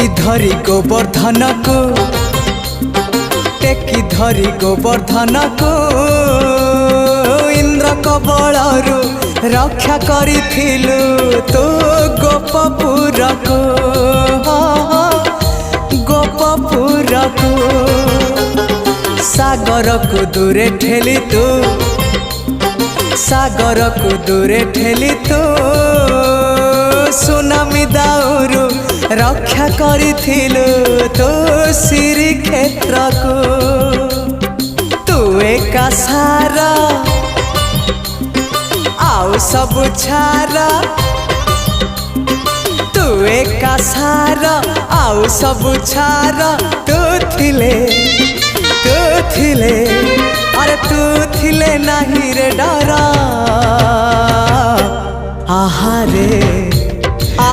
टेकी धरी गोवर्धन को टेकी धरी गोवर्धन को इंद्र कबलरू रक्षा करिथिलु तो गोपपुर को गोपपुर को सागर को दूरे ठेली तू सागर को दूरे ठेली तू सुनामी दाउरू रक्षा करिथिलु तो श्रीक्षेत्र को तू एका सारा आउ सब छारा तू एका सारा आउ सब छारा तू थिले अरे तू थिले नहीं रे डरा आहारे।